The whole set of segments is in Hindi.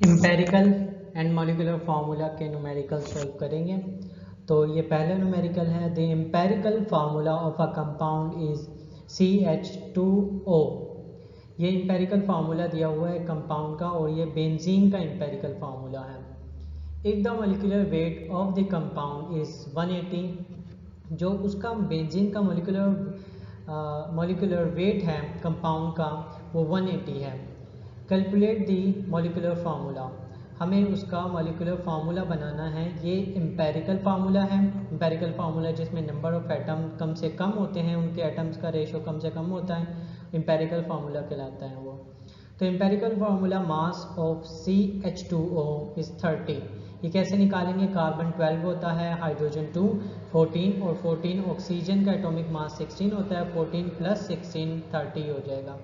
एम्पेरिकल एंड मॉलिक्यूलर फार्मूला के न्यूमेरिकल सॉल्व करेंगे। तो ये पहला न्यूमेरिकल है, the empirical formula of a compound is CH2O। ये एम्पेरिकल फार्मूला दिया हुआ है कंपाउंड का और ये बेंजीन का एम्पेरिकल फार्मूला है। If the molecular weight of the compound is 180, जो उसका बेंजीन का मॉलिक्यूलर वेट है कंपाउंड का वो 180 है। कैलकुलेट दी मॉलिक्यूलर फार्मूला, हमें उसका मॉलिक्यूलर फार्मूला बनाना है। ये एम्पेरिकल फार्मूला है, एम्पेरिकल फार्मूला जिसमें नंबर ऑफ एटम कम से कम होते हैं, उनके एटम्स का रेशो कम से कम होता है, एम्पेरिकल फार्मूला कहलाता है वो। तो empirical formula mass of CH2O is 30। ये कैसे निकालेंगे? कार्बन 12 होता है, हाइड्रोजन 2 14 और 14 ऑक्सीजन का एटॉमिक मास 16 होता है, 14 + 16 30 हो जाएगा।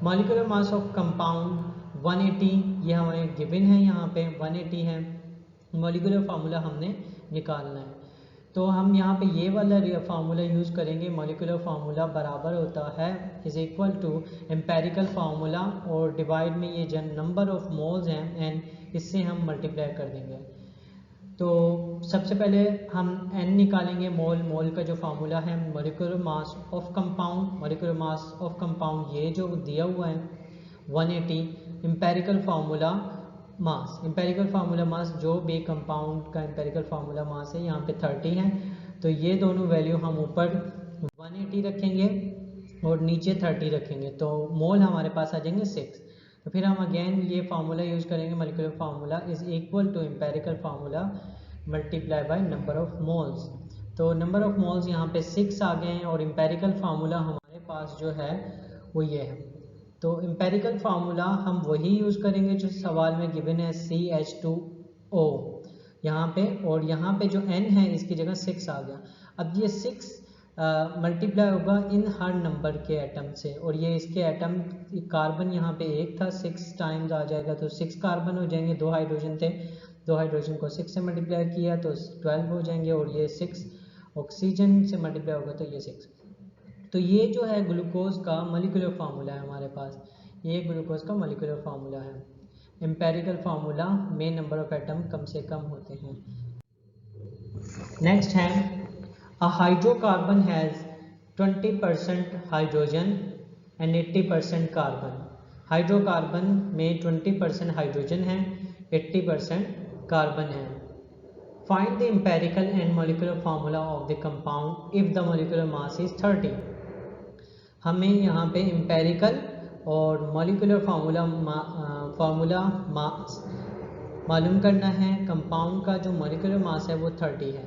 मॉलिक्यूलर मास ऑफ कंपाउंड 180, ये हमें गिवन है, यहाँ पे 180 है। मॉलिक्यूलर फार्मूला हमने निकालना है, तो हम यहाँ पे ये वाला फार्मूला यूज़ करेंगे। मॉलिक्यूलर फार्मूला बराबर होता है is equal to empirical formula और डिवाइड में ये जन नंबर ऑफ मोल्स हैं एंड इससे हम मल्टीप्लाई कर देंगे। तो सबसे पहले हम n निकालेंगे, मोल का जो फार्मूला है molecular mass of compound, molecular mass of compound ये जो दिया हुआ है 180, empirical formula mass, empirical formula mass जो भी कंपाउंड का एम्पेरिकल फार्मूला मास है यहाँ पे 30 है। तो ये दोनों वैल्यू हम ऊपर 180 रखेंगे और नीचे 30 रखेंगे, तो मोल हमारे पास आ जाएंगे 6। तो फिर हम अगेन ये फार्मूला यूज़ करेंगे, molecular formula is equal to empirical formula multiply by number of moles. तो नंबर ऑफ मोल्स यहाँ पे 6 आ गए हैं और एम्पेरिकल फार्मूला हमारे पास जो है वो ये है। तो एम्पेरिकल फार्मूला हम वही यूज़ करेंगे जो सवाल में गिवन है, CH2O यहाँ पे, और यहाँ पे जो n है इसकी जगह 6 आ गया। अब ये 6 मल्टीप्लाई होगा इन हर नंबर के एटम से, और ये इसके एटम कार्बन यहाँ पे एक था, 6 टाइम्स आ जाएगा तो 6 कार्बन हो जाएंगे, 2 हाइड्रोजन थे, 2 हाइड्रोजन को 6 से मल्टीप्लाई किया तो 12 हो जाएंगे, और ये 6 ऑक्सीजन से मल्टीप्लाई होगा तो ये 6। तो ये जो है ग्लूकोज का मॉलिक्यूलर फार्मूला है हमारे पास, ये ग्लूकोज का मॉलिक्यूलर फार्मूला है। एम्पेरिकल फार्मूला में नंबर ऑफ एटम कम से कम होते हैं। नेक्स्ट है, a hydrocarbon has 20% hydrogen and 80% carbon. Hydrocarbon में 20% हाइड्रोजन है, 80% कार्बन है। Find the empirical and molecular formula of the compound if the molecular mass is 30। हमें यहाँ पे एम्पेरिकल और मॉलिक्यूलर फार्मूला मास मालूम करना है। कंपाउंड का जो मॉलिक्यूलर मास है वो 30 है,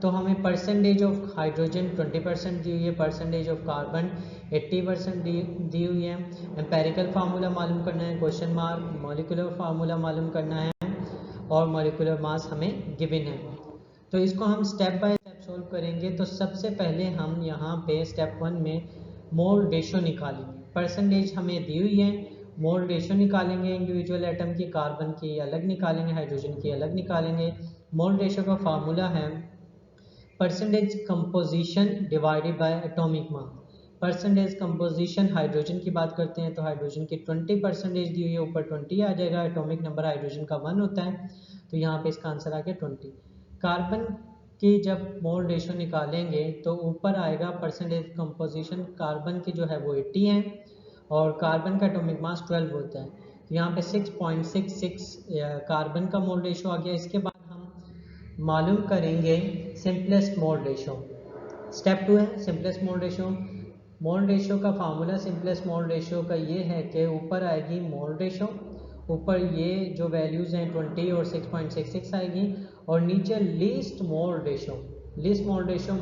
तो हमें परसेंटेज ऑफ हाइड्रोजन 20% दी हुई है, परसेंटेज ऑफ कार्बन 80% दी हुई है। एम्पेरिकल फार्मूला मालूम करना है, क्वेश्चन मार्क, मॉलिक्यूलर फार्मूला मालूम करना है और मॉलिक्यूलर मास हमें गिवन है। तो इसको हम स्टेप बाय स्टेप सोल्व करेंगे। तो सबसे पहले हम यहाँ पे स्टेप 1 में मोल रेशो निकालेंगे। परसेंटेज हमें दी हुई है, मोल रेशो निकालेंगे, इंडिविजुअल एटम की, कार्बन की अलग निकालेंगे, हाइड्रोजन की अलग निकालेंगे। मोल रेशो का फार्मूला है percentage composition divided by atomic mass. Percentage composition hydrogen की बात करते हैं तो हाइड्रोजन की 20% दी हुई है, ऊपर 20 आ जाएगा, एटॉमिक नंबर हाइड्रोजन का 1 होता है, तो यहाँ पे इसका आंसर आ गया 20। कार्बन की जब मोल रेशो निकालेंगे तो ऊपर आएगा परसेंटेज कंपोजिशन, कार्बन की जो है वो 80 है और कार्बन का एटॉमिक मास 12 होता है, तो यहाँ पे 6.66 कार्बन का मोल रेशो आ गया। इसके बाद हम मालूम करेंगे सिंपलेस्ट मोल रेशो। स्टेप 2 है simplest mole ratio. Mole ratio का फार्मूला सिंपलेस्ट मोल रेशो का ये है कि ऊपर आएगी मोल रेशो, ऊपर ये जो वैल्यूज़ हैं 20 और 6.66 आएगी, और नीचे least mole ratio. Least mole ratio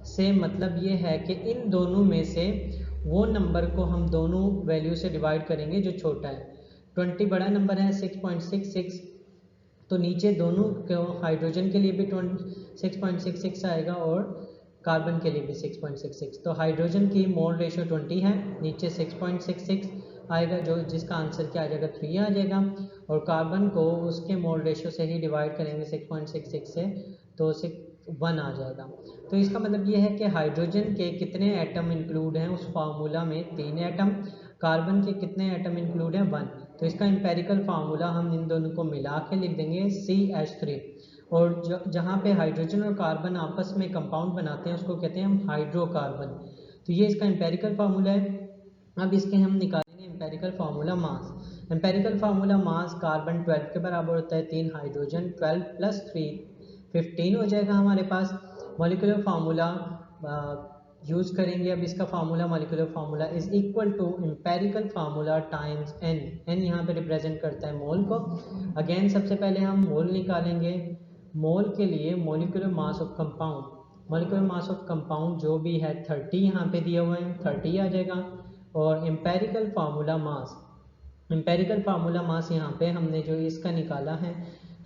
से मतलब ये है कि इन दोनों में से वो नंबर को हम दोनों वैल्यू से डिवाइड करेंगे जो छोटा है। 20 बड़ा नंबर है, 6.66, तो नीचे दोनों को हाइड्रोजन के लिए भी 6.66 आएगा और कार्बन के लिए भी 6.66। तो हाइड्रोजन की मोल रेशो 20 है, नीचे 6.66 आएगा, जो जिसका आंसर क्या आ जाएगा 3 आ जाएगा, और कार्बन को उसके मोल रेशो से ही डिवाइड करेंगे 6.66 से, तो 1 आ जाएगा। तो इसका मतलब ये है कि हाइड्रोजन के कितने एटम इंक्लूड हैं उस फार्मूला में, 3 एटम, कार्बन के कितने एटम इंक्लूड हैं 1। तो इसका एम्पेरिकल फार्मूला हम इन दोनों को मिला के लिख देंगे CH3, और जहाँ पे हाइड्रोजन और कार्बन आपस में कंपाउंड बनाते हैं उसको कहते हैं हम हाइड्रोकार्बन। तो ये इसका एम्पेरिकल फार्मूला है। अब इसके हम निकालेंगे empirical formula mass. Empirical formula mass carbon 12 के बराबर होता है, 3 हाइड्रोजन 12 + 3 15 हो जाएगा हमारे पास। मॉलिक्यूलर फार्मूला यूज करेंगे। अब इसका formula molecular formula is equal to empirical formula times n। n यहाँ पे रिप्रेजेंट करता है मोल को। अगेन सबसे पहले हम मोल निकालेंगे। मोल के लिए molecular mass of compound, molecular mass of compound जो भी है 30 यहाँ पे दिया हुआ है, 30 आ जाएगा। और empirical formula mass, empirical formula mass यहाँ पे हमने जो इसका निकाला है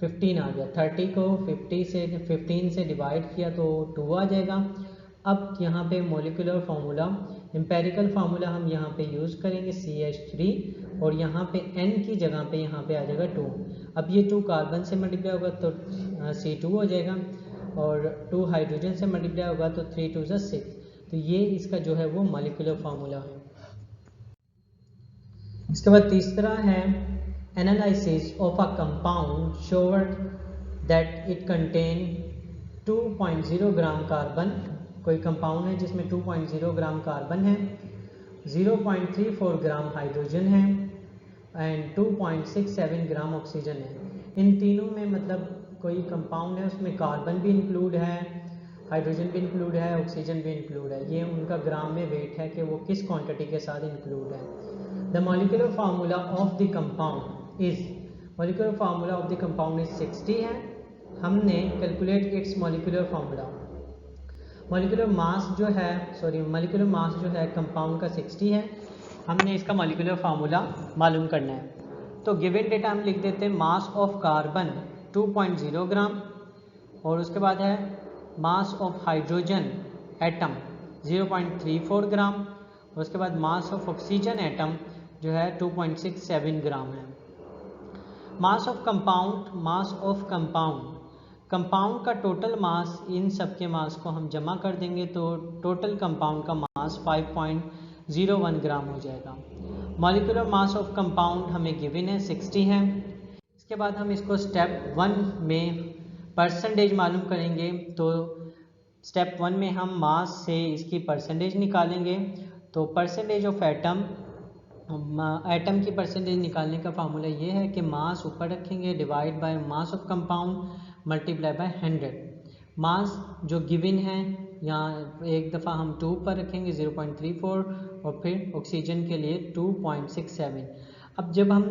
15 आ गया। 30 को 15 से डिवाइड किया तो 2 आ जाएगा। अब यहाँ पे मॉलिक्यूलर फार्मूला, एम्पेरिकल फार्मूला हम यहाँ पे यूज़ करेंगे CH3, और यहाँ पे n की जगह पे यहाँ पे आ जाएगा 2। अब ये 2 कार्बन से मल्टीप्लाई होगा तो C2 हो जाएगा, और 2 हाइड्रोजन से मल्टीप्लाई होगा तो 3 2 6। तो ये इसका जो है वो मॉलिक्यूलर फार्मूला है। इसके बाद तीसरा है analysis of a compound showed that it contain 2.0 gram carbon. कोई कंपाउंड है जिसमें 2.0 ग्राम कार्बन है, 0.34 ग्राम हाइड्रोजन है एंड 2.67 ग्राम ऑक्सीजन है। इन तीनों में मतलब कोई कंपाउंड है उसमें कार्बन भी इंक्लूड है, हाइड्रोजन भी इंक्लूड है, ऑक्सीजन भी इंक्लूड है। ये उनका ग्राम में वेट है कि वो किस क्वांटिटी के साथ इंक्लूड है। The molecular formula of the compound is, molecular formula of the compound is 60 है। हमने calculate its molecular formula, molecular mass जो है, मॉलिक्यूलर मास जो है कंपाउंड का 60 है। हमने इसका मॉलिक्यूलर फार्मूला मालूम करना है। तो गिवन डेटा हम लिख देते हैं मास ऑफ कार्बन 2.0 ग्राम, और उसके बाद है मास ऑफ हाइड्रोजन एटम 0.34 ग्राम, और उसके बाद मास ऑफ ऑक्सीजन एटम जो है 2.67 ग्राम है। Mass of compound, mass of compound, compound का टोटल मास, इन सब के मास को हम जमा कर देंगे तो टोटल कंपाउंड का मास 5.01 ग्राम हो जाएगा। मॉलिक्यूलर मास ऑफ कंपाउंड हमें गिवन है 60 है। इसके बाद हम इसको स्टेप 1 में परसेंटेज मालूम करेंगे। तो स्टेप 1 में हम मास से इसकी परसेंटेज निकालेंगे। तो परसेंटेज ऑफ एटम, एटम की परसेंटेज निकालने का फार्मूला ये है कि मास ऊपर रखेंगे divide by mass of compound multiply by 100। मास जो गिवन है यहाँ एक दफ़ा हम 2 पर रखेंगे 0.34, और फिर ऑक्सीजन के लिए 2.67। अब जब हम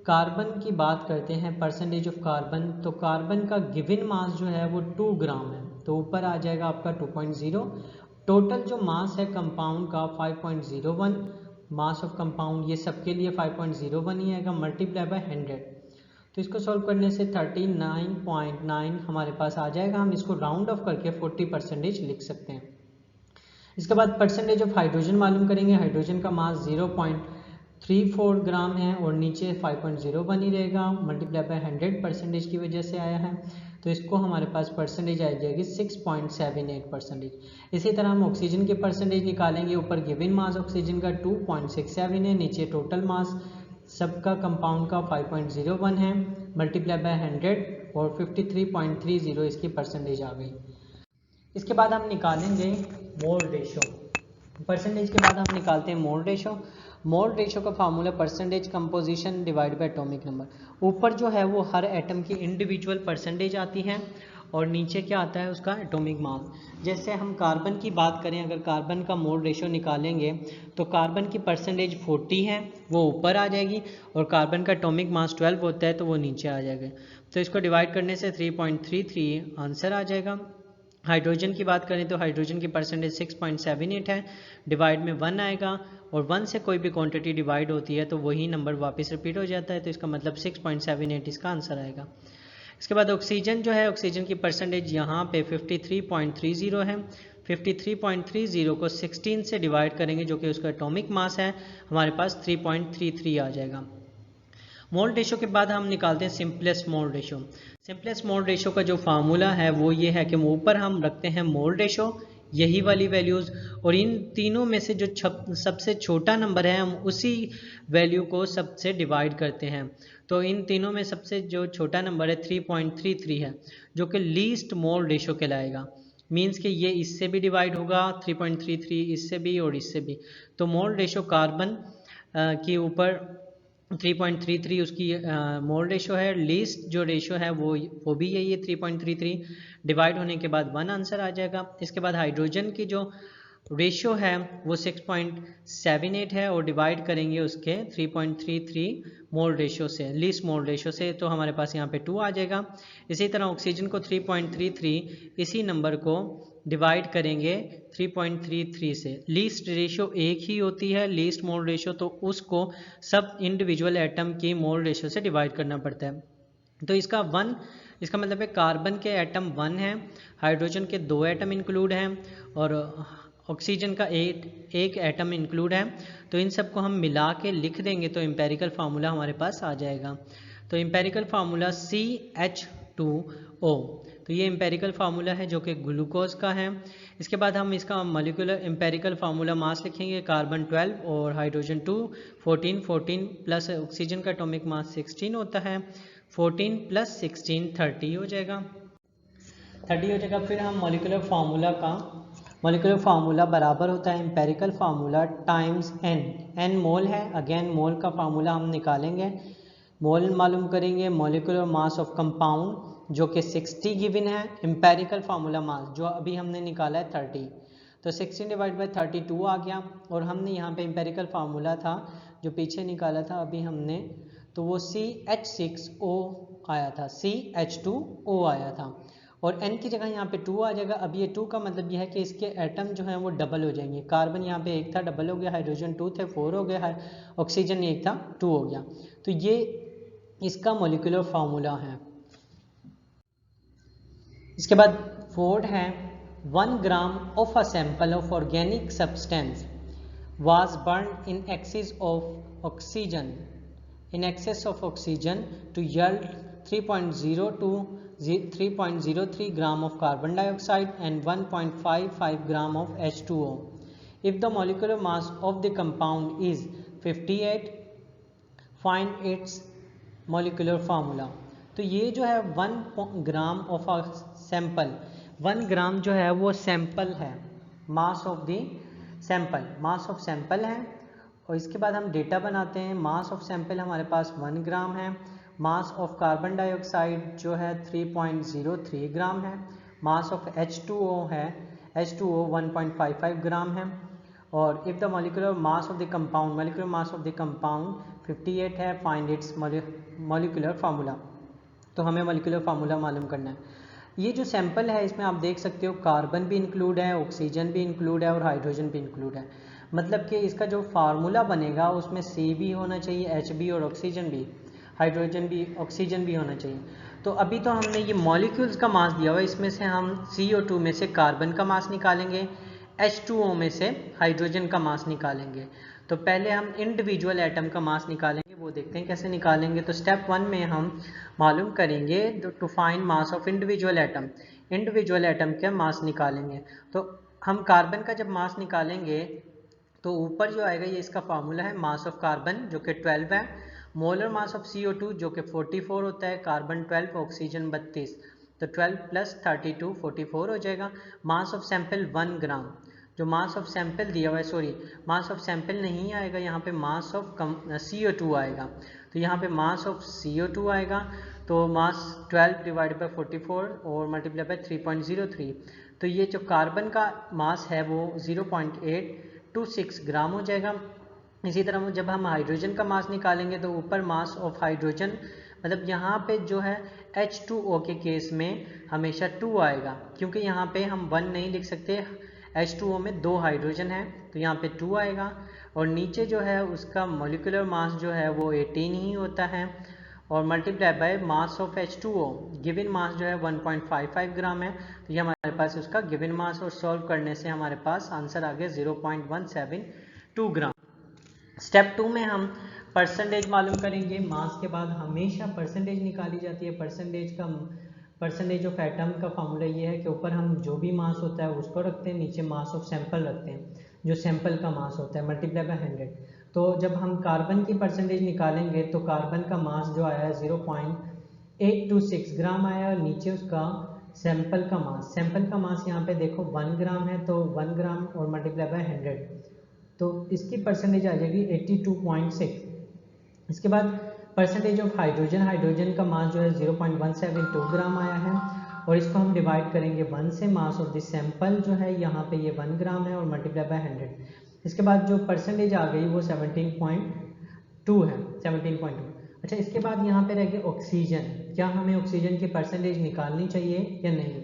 कार्बन की बात करते हैं परसेंटेज ऑफ कार्बन, तो कार्बन का गिवन मास जो है वो 2 ग्राम है, तो ऊपर आ जाएगा आपका 2.0। टोटल जो मास है कंपाउंड का 5.01, मास ऑफ कंपाउंड ये सबके लिए 5.01 ही आएगा मल्टीप्लाई बाय 100। तो इसको सॉल्व करने से 39.9 हमारे पास आ जाएगा। हम इसको राउंड ऑफ करके 40% लिख सकते हैं। इसके बाद परसेंटेज ऑफ हाइड्रोजन मालूम करेंगे। हाइड्रोजन का मास 0.34 ग्राम है और नीचे 5.01 ही रहेगा, मल्टीप्लाई बाय 100% की वजह से आया है, तो इसको हमारे पास परसेंटेज आ जाएगी 6.78%। इसी तरह हम ऑक्सीजन की परसेंटेज निकालेंगे। ऊपर गिवन मास ऑक्सीजन का 2.67 है, नीचे टोटल मास सबका कंपाउंड का 5.01 है, मल्टीप्लाई बाय 100 और 53.30 इसकी परसेंटेज आ गई। इसके बाद हम निकालेंगे मोल रेशो। परसेंटेज के बाद हम निकालते हैं मोल रेशो। मोल रेशो का formula percentage composition divide by atomic number. ऊपर जो है वो हर एटम की इंडिविजुअल परसेंटेज आती है और नीचे क्या आता है उसका एटॉमिक मास। जैसे हम कार्बन की बात करें, अगर कार्बन का मोल रेशो निकालेंगे तो कार्बन की परसेंटेज 40 है, वो ऊपर आ जाएगी, और कार्बन का एटॉमिक मास 12 होता है तो वो नीचे आ जाएगा। तो इसको डिवाइड करने से 3.33 आंसर आ जाएगा। हाइड्रोजन की बात करें तो हाइड्रोजन की परसेंटेज 6.78 है, डिवाइड में 1 आएगा, और 1 से कोई भी क्वांटिटी डिवाइड होती है तो वही नंबर वापस रिपीट हो जाता है, तो इसका मतलब 6.78 इसका आंसर आएगा। इसके बाद ऑक्सीजन जो है, ऑक्सीजन की परसेंटेज यहाँ पे 53.30 है। 53.30 को 16 से डिवाइड करेंगे जो कि उसका एटॉमिक मास है, हमारे पास 3.33 आ जाएगा। मोल रेशो के बाद हम निकालते हैं simplest mole ratio. Simplest mole ratio का जो फार्मूला है वो ये है कि ऊपर हम रखते हैं मोल रेशो यही वाली वैल्यूज़, और इन तीनों में से जो सबसे छोटा नंबर है हम उसी वैल्यू को सबसे डिवाइड करते हैं। तो इन तीनों में सबसे जो छोटा नंबर है 3.33 है, जो कि लीस्ट मोल रेशो कहलाएगा। मींस कि ये इससे भी डिवाइड होगा 3.33, इससे भी और इससे भी। तो मोल रेशो कार्बन के ऊपर 3.33 उसकी मोल रेशो है, लीस्ट जो रेशो है वो भी यही है 3.33, डिवाइड होने के बाद 1 आंसर आ जाएगा। इसके बाद हाइड्रोजन की जो रेशो है वो 6.78 है और डिवाइड करेंगे उसके 3.33 मोल रेशो से, लीस्ट मोल रेशो से, तो हमारे पास यहाँ पे 2 आ जाएगा। इसी तरह ऑक्सीजन को 3.33 इसी नंबर को डिवाइड करेंगे 3.33 से। लीस्ट रेशो एक ही होती है, लीस्ट मोल रेशो, तो उसको सब इंडिविजुअल एटम की मोल रेशो से डिवाइड करना पड़ता है। तो इसका मतलब है कार्बन के एटम 1 है, हाइड्रोजन के 2 एटम इंक्लूड हैं और ऑक्सीजन का एक एटम इंक्लूड है। तो इन सब को हम मिला के लिख देंगे तो एम्पेरिकल फार्मूला हमारे पास आ जाएगा। तो एम्पेरिकल फार्मूला CH2O, तो ये एम्पेरिकल फार्मूला है जो कि ग्लूकोज का है। इसके बाद हम इसका मॉलिक्यूलर एम्पेरिकल फार्मूला मास लिखेंगे, कार्बन 12 और हाइड्रोजन 2, 14 प्लस ऑक्सीजन का एटॉमिक मास 16 होता है, 14 प्लस 16 30 हो जाएगा, 30 हो जाएगा। फिर हम मॉलिक्यूलर फार्मूला बराबर होता है एम्पेरिकल फार्मूला टाइम्स n मोल है। अगेन मोल का फार्मूला हम निकालेंगे, मोल मालूम करेंगे, मॉलिक्यूलर मास ऑफ कंपाउंड जो कि 60 गिवन है, एम्पेरिकल फार्मूला मास जो अभी हमने निकाला है 30, तो 16 डिवाइड बाई 32 आ गया। और हमने यहाँ पे एम्पेरिकल फार्मूला था जो पीछे निकाला था अभी हमने, तो वो CH6O आया था, CH2O आया था, और n की जगह यहाँ पे 2 आ जाएगा। अब ये 2 का मतलब यह है कि इसके एटम जो हैं वो डबल हो जाएंगे। कार्बन यहाँ पे 1 था, डबल हो गया, हाइड्रोजन 2 थे, 4 हो गया, ऑक्सीजन 1 था, 2 हो गया। तो ये इसका मॉलिक्यूलर फार्मूला है। इसके बाद 4 है 1 gram of a sample of organic substance was burned in excess of oxygen to yield 3.03 gram of carbon dioxide and 1.55 gram of H2O. If the molecular mass of the compound is 58, find its molecular formula. तो ये जो है 1 ग्राम ऑफ अ सैंपल, 1 ग्राम जो है वो सैंपल है, mass of the mass of sample है। और इसके बाद हम डेटा बनाते हैं। मास ऑफ सैंपल हमारे पास 1 ग्राम है, मास ऑफ कार्बन डाइऑक्साइड जो है 3.03 ग्राम है, मास ऑफ H2O है, H2O 1.55 ग्राम है, और if the molecular mass of the compound 58 है, फाइंड इट्स मॉलिक्यूलर फार्मूला। तो हमें मॉलिक्यूलर फार्मूला मालूम करना है। ये जो सैंपल है इसमें आप देख सकते हो कार्बन भी इंक्लूड है, ऑक्सीजन भी इंक्लूड है और हाइड्रोजन भी इंक्लूड है। मतलब कि इसका जो फार्मूला बनेगा उसमें C भी होना चाहिए, H भी, और ऑक्सीजन भी, हाइड्रोजन भी, ऑक्सीजन भी होना चाहिए। तो अभी तो हमने ये मॉलिक्यूल्स का मास दिया हुआ है, इसमें से हम CO2 में से कार्बन का मास निकालेंगे, H2O में से हाइड्रोजन का मास निकालेंगे। तो पहले हम इंडिविजुअल एटम का मास निकालेंगे, वो देखते हैं कैसे निकालेंगे। तो स्टेप 1 में हम मालूम करेंगे to find mass of individual atom के मास निकालेंगे। तो हम कार्बन का जब मास निकालेंगे तो ऊपर जो आएगा ये इसका फार्मूला है, मास ऑफ कार्बन जो कि 12 है, मोलर मास ऑफ CO2 जो कि 44 होता है, कार्बन 12, ऑक्सीजन 32, तो 12 प्लस 32 44 हो जाएगा। मास ऑफ सैंपल 1 ग्राम, जो मास ऑफ सैंपल दिया हुआ है, सॉरी मास ऑफ सैंपल नहीं आएगा यहाँ पे, मास ऑफ CO2 आएगा। तो यहाँ पे मास ऑफ CO2 आएगा, तो मास 12 डिवाइड बाई 44 और मल्टीप्लाई बाई 3.03। तो ये जो कार्बन का मास है वो 0.826 ग्राम हो जाएगा। इसी तरह जब हम हाइड्रोजन का मास निकालेंगे तो ऊपर मास ऑफ हाइड्रोजन, मतलब यहाँ पे जो है H2O के केस में हमेशा 2 आएगा, क्योंकि यहाँ पे हम 1 नहीं लिख सकते, H2O में 2 हाइड्रोजन है तो यहाँ पे 2 आएगा। और नीचे जो है उसका मॉलिक्यूलर मास जो है वो 18 ही होता है, और multiply by mass of H2O, given mass जो है 1.55 ग्राम है, तो ये हमारे पास उसका गिवन मास, और सॉल्व करने से हमारे पास आंसर आ गया 0.172 ग्राम। स्टेप 2 में हम परसेंटेज मालूम करेंगे। मास के बाद हमेशा परसेंटेज निकाली जाती है, परसेंटेज का परसेंटेज ऑफ एटम का फार्मूला ये है कि ऊपर हम जो भी मास होता है उसको रखते हैं, नीचे मास ऑफ सैंपल रखते हैं, जो सैंपल का मास होता है मल्टीप्लाई बाय 100। तो जब हम कार्बन की परसेंटेज निकालेंगे तो कार्बन का मास जो आया 0.826 ग्राम आया, और नीचे उसका सैंपल का मास यहाँ पे देखो 1 ग्राम है, तो 1 ग्राम और मल्टीप्लाई बाय 100, तो इसकी परसेंटेज आ जाएगी 82.6। इसके बाद परसेंटेज ऑफ हाइड्रोजन का मास जो है 0.172 ग्राम आया है, और इसको हम डिवाइड करेंगे 1 से, मास ऑफ दिस सैंपल जो है यहाँ पे ये 1 ग्राम है और मल्टीप्लाई बाय 100। इसके बाद जो परसेंटेज आ गई वो 17.2 है, 17.2। अच्छा, इसके बाद यहाँ पे रह गया ऑक्सीजन। क्या हमें ऑक्सीजन की परसेंटेज निकालनी चाहिए या नहीं?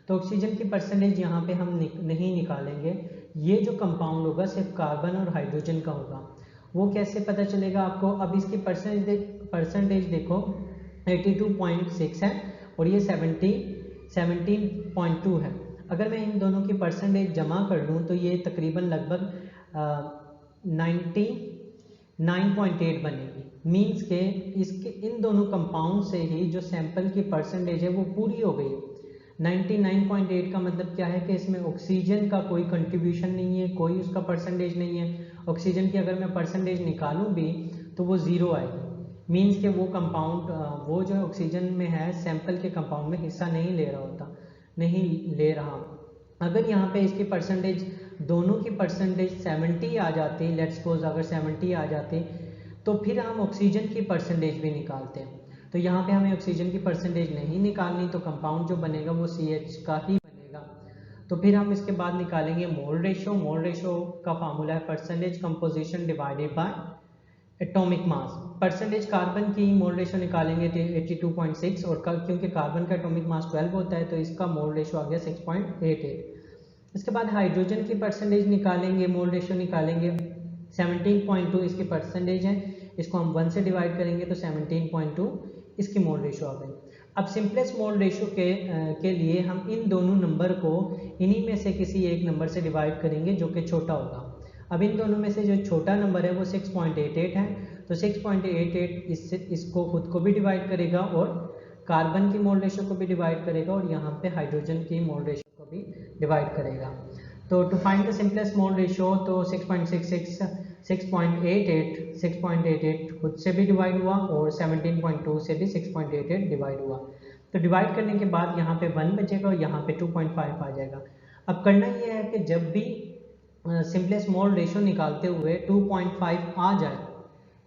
तो ऑक्सीजन की परसेंटेज यहाँ पे हम नहीं निकालेंगे। ये जो कंपाउंड होगा सिर्फ कार्बन और हाइड्रोजन का होगा। वो कैसे पता चलेगा आपको? अब इसकी परसेंटेज देखो 82.6 है और ये 17.2 है। अगर मैं इन दोनों की परसेंटेज जमा कर लूँ तो ये तकरीबन लगभग 99.8 बनेगी। मीन्स के इसके इन दोनों कंपाउंड से ही जो सैंपल की परसेंटेज है वो पूरी हो गई है। 99.8 का मतलब क्या है कि इसमें ऑक्सीजन का कोई कंट्रीब्यूशन नहीं है, कोई उसका परसेंटेज नहीं है। ऑक्सीजन की अगर मैं परसेंटेज निकालूं भी तो वो ज़ीरो आएगी। मीन्स के वो कंपाउंड वो जो ऑक्सीजन में है सैंपल के कंपाउंड में हिस्सा नहीं ले रहा। अगर यहाँ पे इसकी परसेंटेज, दोनों की परसेंटेज 70 आ जाती, लेट्स सपोज अगर 70 आ जाती, तो फिर हम ऑक्सीजन की परसेंटेज भी निकालते हैं। तो यहाँ पे हमें ऑक्सीजन की परसेंटेज नहीं निकालनी, तो कंपाउंड जो बनेगा वो CH का ही बनेगा। तो फिर हम इसके बाद निकालेंगे मोल रेशो। मोल रेशो का फार्मूला है percentage composition divided by atomic mass. Percentage carbon की मोल रेशो निकालेंगे तो 82.6, और क्योंकि कार्बन का एटॉमिक मास 12 होता है तो इसका मोल रेशो आ गया 6.88। इसके बाद हाइड्रोजन की परसेंटेज निकालेंगे, मोल रेशो निकालेंगे 17.2 इसकी परसेंटेज है, इसको हम 1 से डिवाइड करेंगे तो 17.2 इसकी मोल रेशो आ गई। अब सिंपलेस्ट मोल रेशो के लिए हम इन दोनों नंबर को इन्हीं में से किसी एक नंबर से डिवाइड करेंगे जो कि छोटा होगा। अब इन दोनों में से जो छोटा नंबर है वो 6.88 है, तो 6.88 इसको खुद को भी डिवाइड करेगा और कार्बन की मोल रेशो को भी डिवाइड करेगा और यहाँ पे हाइड्रोजन की मोल रेशो को भी डिवाइड करेगा। तो to find the simplest mole ratio तो 6.88 खुद से भी डिवाइड हुआ और 17.2 से भी 6.88 डिवाइड हुआ। तो डिवाइड करने के बाद यहाँ पे 1 बचेगा और यहाँ पे 2.5 आ जाएगा। अब करना ये है कि जब भी सिंपलेस्ट मोल रेशो निकालते हुए 2.5 आ जाए,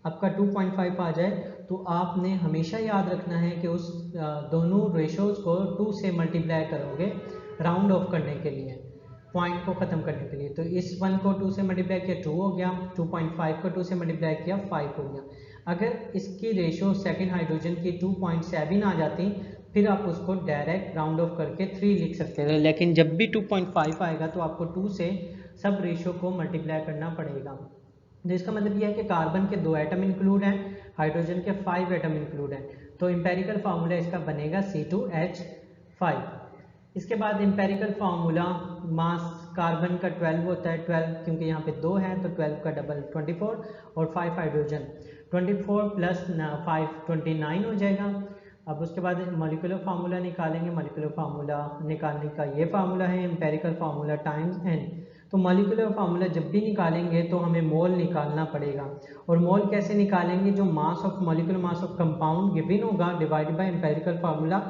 आपका 2.5 आ जाए, तो आपने हमेशा याद रखना है कि उस दोनों रेशोज को 2 से मल्टीप्लाई करोगे राउंड ऑफ करने के लिए, पॉइंट को ख़त्म करने के लिए। तो इस 1 को 2 से मल्टीप्लाई किया 2 हो गया, 2.5 को 2 से मल्टीप्लाई किया 5 हो गया। अगर इसकी रेशो सेकंड हाइड्रोजन की 2.7 आ जाती, फिर आप उसको डायरेक्ट राउंड ऑफ करके 3 लिख सकते थे, लेकिन जब भी 2.5 आएगा तो आपको 2 से सब रेशो को मल्टीप्लाई करना पड़ेगा। तो इसका मतलब यह है कि कार्बन के 2 एटम इंक्लूड हैं, हाइड्रोजन के 5 एटम इंक्लूड हैं, तो एम्पेरिकल फार्मूला इसका बनेगा C2H5। इसके बाद एम्पेरिकल फार्मूला, मास कार्बन का 12 होता है, 12 क्योंकि यहाँ पे 2 है तो 12 का डबल 24 और 5 हाइड्रोजन 24 प्लस 5 29 हो जाएगा। अब उसके बाद मॉलिक्यूलर फार्मूला निकालेंगे। मॉलिक्यूलर फार्मूला निकालने का ये फार्मूला है एम्पेरिकल फार्मूला टाइम्स n। तो मॉलिक्यूलर फार्मूला जब भी निकालेंगे तो हमें मोल निकालना पड़ेगा, और मोल कैसे निकालेंगे? जो mass of molecular mass of compound given होगा डिवाइडेड बाय एम्पेरिकल फार्मूला,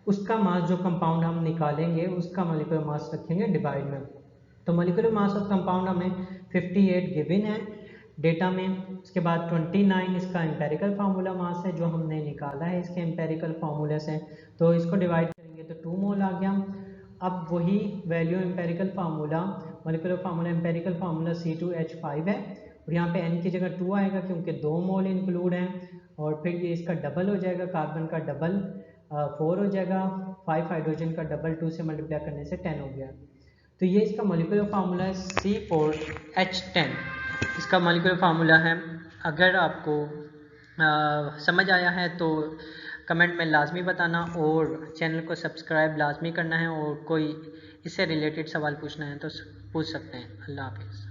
उसका मास जो कंपाउंड हम निकालेंगे उसका मॉलिक्यूलर मास रखेंगे डिवाइड में। तो मॉलिक्यूलर मास ऑफ कंपाउंड हमें 58 गिवन है डेटा में। उसके बाद 29 इसका एम्पेरिकल फार्मूला मास है जो हमने निकाला है इसके एम्पेरिकल फार्मूले से, तो इसको डिवाइड करेंगे तो 2 मोल आ गया। अब वही value empirical formula, molecular formula empirical formula C2H5 है, और यहाँ पे n की जगह 2 आएगा क्योंकि 2 मोल इंक्लूड हैं, और फिर ये इसका डबल हो जाएगा, कार्बन का डबल 4 हो जाएगा, 5 हाइड्रोजन का डबल 2 से मल्टीप्लाई करने से 10 हो गया। तो ये इसका मॉलिक्यूलर फार्मूला है C4H10, इसका मॉलिक्यूलर फार्मूला है। अगर आपको समझ आया है तो कमेंट में लाजमी बताना, और चैनल को सब्सक्राइब लाजमी करना है, और कोई इससे रिलेटेड सवाल पूछना है तो पूछ सकते हैं। अल्लाह हाफिज़।